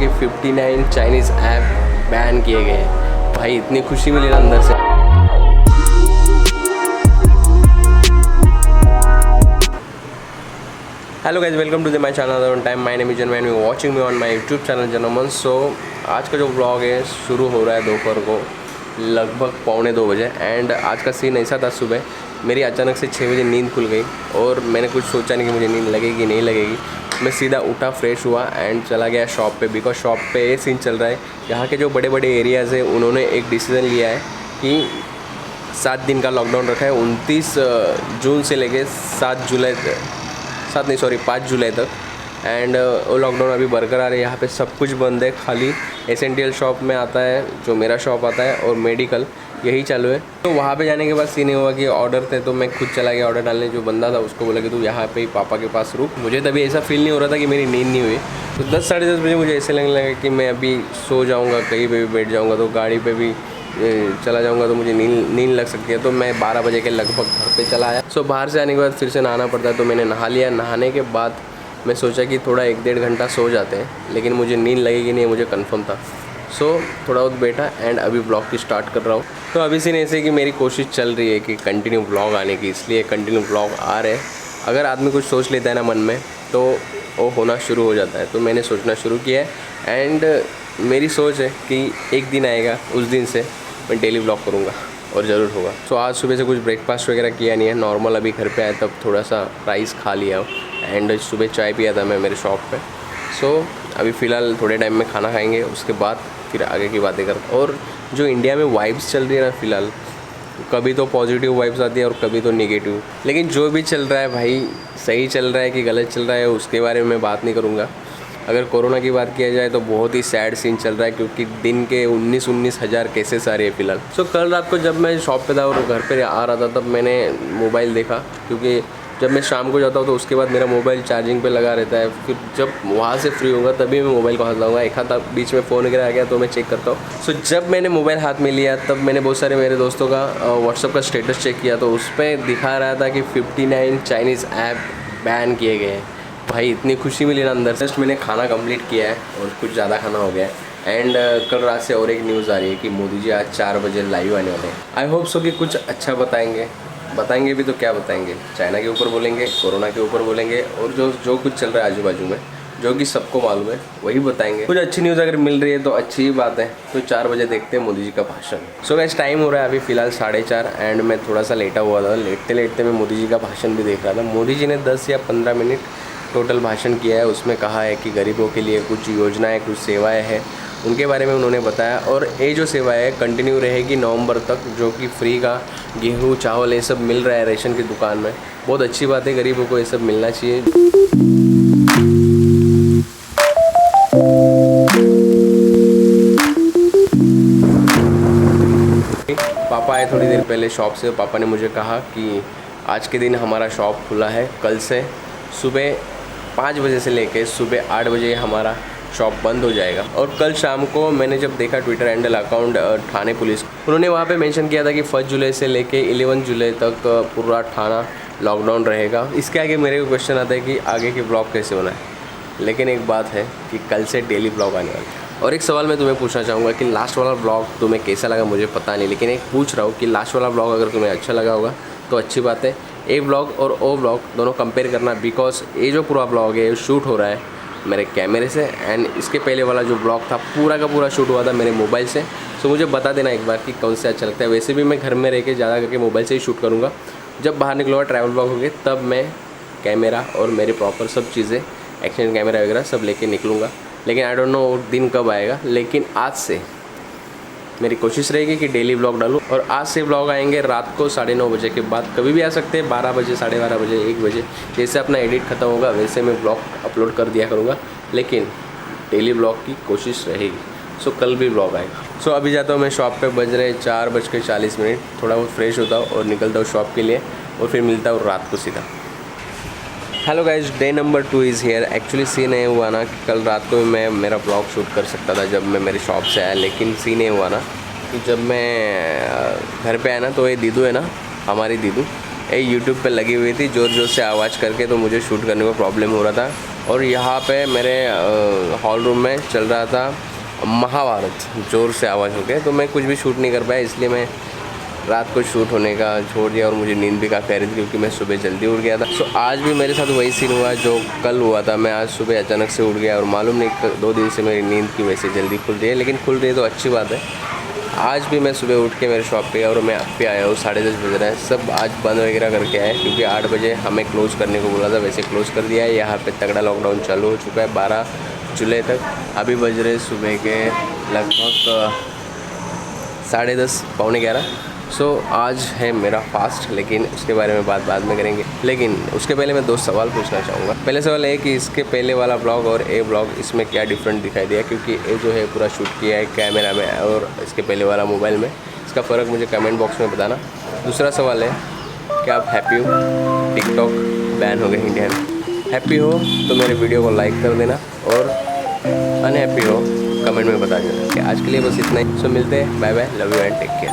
कि 59 Chinese app ban किए गए हैं। भाई इतनी खुशी मिली ना अंदर से। Hello guys, welcome to the my channel on time. My name is Janman, you watching me on my YouTube channel Janman. So आज का जो ब्लॉग है शुरू हो रहा है दोपहर को लगभग 1:45 बजे। एंड आज का सीन ऐसा था, सुबह मेरी अचानक से 6 बजे नींद खुल गई और मैंने कुछ सोचा नहीं कि मुझे नींद लगेगी नहीं लगेगी। मैं सीधा उठा, फ्रेश हुआ एंड चला गया शॉप पे, बिकॉज शॉप पे ये सीन चल रहा है। यहाँ के जो बड़े बड़े एरियाज़ हैं उन्होंने एक डिसीज़न लिया है कि 7 दिन का लॉकडाउन रखा है, 29 जून से लेके 5 जुलाई तक। एंड वो लॉकडाउन अभी बरकरार है। यहाँ पे सब कुछ बंद है, खाली एसेंशियल शॉप में आता है जो मेरा शॉप आता है और मेडिकल, यही चालू है। तो वहाँ पे जाने के बाद सीन हुआ कि ऑर्डर थे तो मैं खुद चला गया ऑर्डर डालने। जो बंदा था उसको बोला कि तू यहाँ पे ही पापा के पास रुक। मुझे तभी ऐसा फील नहीं हो रहा था कि मेरी नींद नहीं हुई। तो 10 साढ़े 10 बजे मुझे ऐसे लगने लगा कि मैं अभी सो जाऊँगा, कहीं पे भी बैठ जाऊँगा, तो गाड़ी पे भी चला जाऊँगा तो मुझे नींद लग सकती है। तो मैं 12 बजे के लगभग घर पे चला आया। सो बाहर से आने के बाद फिर से नहाना पड़ता है, तो मैंने नहा लिया। नहाने के बाद मैं सोचा कि थोड़ा 1-1.5 घंटा सो जाते हैं, लेकिन मुझे नींद लगेगी नहीं, मुझे कंफर्म था। सो थोड़ा बहुत बैठा एंड अभी ब्लॉग की स्टार्ट कर रहा हूँ। तो अभी से ऐसे कि मेरी कोशिश चल रही है कि कंटिन्यू ब्लॉग आने की, इसलिए कंटिन्यू ब्लॉग आ रहे हैं। अगर आदमी कुछ सोच लेता है ना मन में, तो वो होना शुरू हो जाता है। तो मैंने सोचना शुरू किया है एंड मेरी सोच है कि एक दिन आएगा, उस दिन से मैं डेली ब्लॉग करूँगा और ज़रूर होगा। सो आज सुबह से कुछ ब्रेकफास्ट वगैरह किया नहीं है, नॉर्मल अभी घर पे आया तब थोड़ा सा राइस खा लिया एंड सुबह चाय पिया था मैं मेरे शॉप पे। सो अभी फ़िलहाल थोड़े टाइम में खाना खाएंगे, उसके बाद फिर आगे की बातें करते। और जो इंडिया में वाइब्स चल रही है ना फ़िलहाल, कभी तो पॉजिटिव वाइब्स आती है और कभी तो नेगेटिव, लेकिन जो भी चल रहा है भाई, सही चल रहा है कि गलत चल रहा है उसके बारे में मैं बात नहीं करूँगा। अगर कोरोना की बात किया जाए तो बहुत ही सैड सीन चल रहा है, क्योंकि दिन के 19 हज़ार केसेस आ रहे हैं फ़िलहाल। सो कल रात को जब मैं शॉप पे था और घर पे आ रहा था तब मैंने मोबाइल देखा, क्योंकि जब मैं शाम को जाता हूँ तो उसके बाद मेरा मोबाइल चार्जिंग पे लगा रहता है। फिर जब वहाँ से फ्री होगा तभी मैं मोबाइल को हाथ लगाऊंगा। एक हाथ बीच में फ़ोन वगैरह आ गया तो मैं चेक करता हूँ। सो जब मैंने मोबाइल हाथ में लिया तब मैंने बहुत सारे मेरे दोस्तों का व्हाट्सअप का स्टेटस चेक किया, तो उस पर दिखा रहा था कि 59 चाइनीज़ ऐप बैन किए गए हैं। भाई इतनी खुशी मिली ना अंदर से। जस्ट मैंने खाना कंप्लीट किया है और कुछ ज़्यादा खाना हो गया है। एंड कल रात से और एक न्यूज़ आ रही है कि मोदी जी आज 4 बजे लाइव आने वाले हैं। आई होप सो कि कुछ अच्छा बताएंगे भी तो क्या बताएंगे, चाइना के ऊपर बोलेंगे, कोरोना के ऊपर बोलेंगे और जो कुछ चल रहा है आजू बाजू में, जो कि सबको मालूम है, वही बताएंगे। कुछ अच्छी न्यूज़ अगर मिल रही है तो अच्छी ही बात है। तो 4 बजे देखते हैं मोदी जी का भाषण। सो गाइस, टाइम हो रहा है अभी फ़िलहाल 4:30 एंड मैं थोड़ा सा लेटा हुआ था। लेटते लेटते मैं मोदी जी का भाषण भी देख रहा था। मोदी जी ने 10 या 15 मिनट टोटल भाषण किया है। उसमें कहा है कि गरीबों के लिए कुछ योजनाएं, कुछ सेवाएं हैं, उनके बारे में उन्होंने बताया। और ये जो सेवाएं कंटिन्यू रहेगी नवंबर तक, जो कि फ्री का गेहूँ, चावल ये सब मिल रहा है रेशन की दुकान में। बहुत अच्छी बात है, गरीबों को ये सब मिलना चाहिए। पापा आए थोड़ी देर पहले शॉप से। पापा ने मुझे कहा कि आज के दिन हमारा शॉप खुला है, कल से सुबह 5 बजे से लेके सुबह 8 बजे हमारा शॉप बंद हो जाएगा। और कल शाम को मैंने जब देखा ट्विटर हैंडल अकाउंट थाने पुलिस, उन्होंने वहाँ पे मेंशन किया था कि 1 जुलाई से लेके 11 जुलाई तक पूरा थाना लॉकडाउन रहेगा। इसके आगे मेरे को क्वेश्चन आता है कि आगे की ब्लॉग कैसे होना है। लेकिन एक बात है कि कल से डेली ब्लॉग आने वाला है। और एक सवाल मैं तुम्हें पूछना चाहूँगा कि लास्ट वाला ब्लॉग तुम्हें कैसा लगा, मुझे पता नहीं, लेकिन एक पूछ रहा हूँ कि लास्ट वाला ब्लॉग अगर तुम्हें अच्छा लगा होगा तो अच्छी बात है। ए ब्लॉग और ओ ब्लॉग दोनों कंपेयर करना, बिकॉज ये जो पूरा ब्लॉग है शूट हो रहा है मेरे कैमरे से एंड इसके पहले वाला जो ब्लॉग था पूरा का पूरा शूट हुआ था मेरे मोबाइल से। सो मुझे बता देना एक बार कि कौन से अच्छा लगता है। वैसे भी मैं घर में रह के ज़्यादा करके मोबाइल से ही शूट करूँगा। जब बाहर निकलूँगा ट्रैवल ब्लॉग होंगे तब मैं कैमरा और मेरे प्रॉपर सब चीज़ें, एक्शन कैमरा वगैरह सब लेके निकलूँगा। लेकिन आई डोंट नो वो दिन कब आएगा, लेकिन आज से मेरी कोशिश रहेगी कि डेली ब्लॉग डालूँ। और आज से ब्लॉग आएंगे रात को 9:30 बजे के बाद, कभी भी आ सकते हैं, 12 बजे, 12:30 बजे, 1 बजे। जैसे अपना एडिट ख़त्म होगा वैसे मैं ब्लॉग अपलोड कर दिया करूँगा, लेकिन डेली ब्लॉग की कोशिश रहेगी। सो कल भी ब्लॉग आएगा। सो अभी जाता हूँ मैं शॉप पे, बज रहे 4:40। थोड़ा बहुत फ्रेश होता हूँ और निकलता हूँ शॉप के लिए और फिर मिलता हूँ रात को सीधा। Hello guys, day number 2 is here. Actually scene ये हुआ ना कि कल रात को मैं मेरा ब्लॉग शूट कर सकता था जब मैं मेरी शॉप से आया, लेकिन सीन ये हुआ ना कि जब मैं घर पे आया ना तो ये दीदू है ना, हमारी दीदू, ये यूट्यूब पे लगी हुई थी ज़ोर ज़ोर से आवाज़ करके, तो मुझे शूट करने में प्रॉब्लम हो रहा था। और यहाँ पे मेरे हॉल रूम में चल रहा था महाभारत, ज़ोर से आवाज़ हो गया, तो मैं कुछ भी शूट नहीं कर पाया, इसलिए मैं रात को शूट होने का छोड़ दिया। और मुझे नींद भी काफ़ी आ रही थी क्योंकि मैं सुबह जल्दी उठ गया था। सो आज भी मेरे साथ वही सीन हुआ जो कल हुआ था। मैं आज सुबह अचानक से उठ गया और मालूम नहीं 2 दिन से मेरी नींद की वजह से जल्दी खुल रही है, लेकिन खुल रही है तो अच्छी बात है। आज भी मैं सुबह उठ के मेरे शॉप पे गया और मैं अब पे आया हूँ, 10:30 बज रहा है। सब आज बंद वगैरह करके आए क्योंकि 8 बजे हमें क्लोज़ करने को बोला था, वैसे क्लोज़ कर दिया है। यहाँ पे तगड़ा लॉकडाउन चालू हो चुका है 12 जुलाई तक। अभी बज रहे सुबह के लगभग 10:30 पौने 11। सो आज है मेरा फास्ट, लेकिन उसके बारे में बात बाद में करेंगे। लेकिन उसके पहले मैं 2 सवाल पूछना चाहूँगा। पहले सवाल है कि इसके पहले वाला ब्लॉग और ए ब्लॉग इसमें क्या डिफरेंट दिखाई दिया, क्योंकि ए जो है पूरा शूट किया है कैमरा में और इसके पहले वाला मोबाइल में। इसका फ़र्क मुझे कमेंट बॉक्स में बताना। दूसरा सवाल है कि आप हैप्पी हो? टिकटॉक बैन हो गया इंडिया में। हैप्पी हो तो मेरे वीडियो को लाइक कर देना और अनहैप्पी हो कमेंट में बता देना। कि आज के लिए बस इतना ही। सो मिलते हैं, bye bye, love you and take care.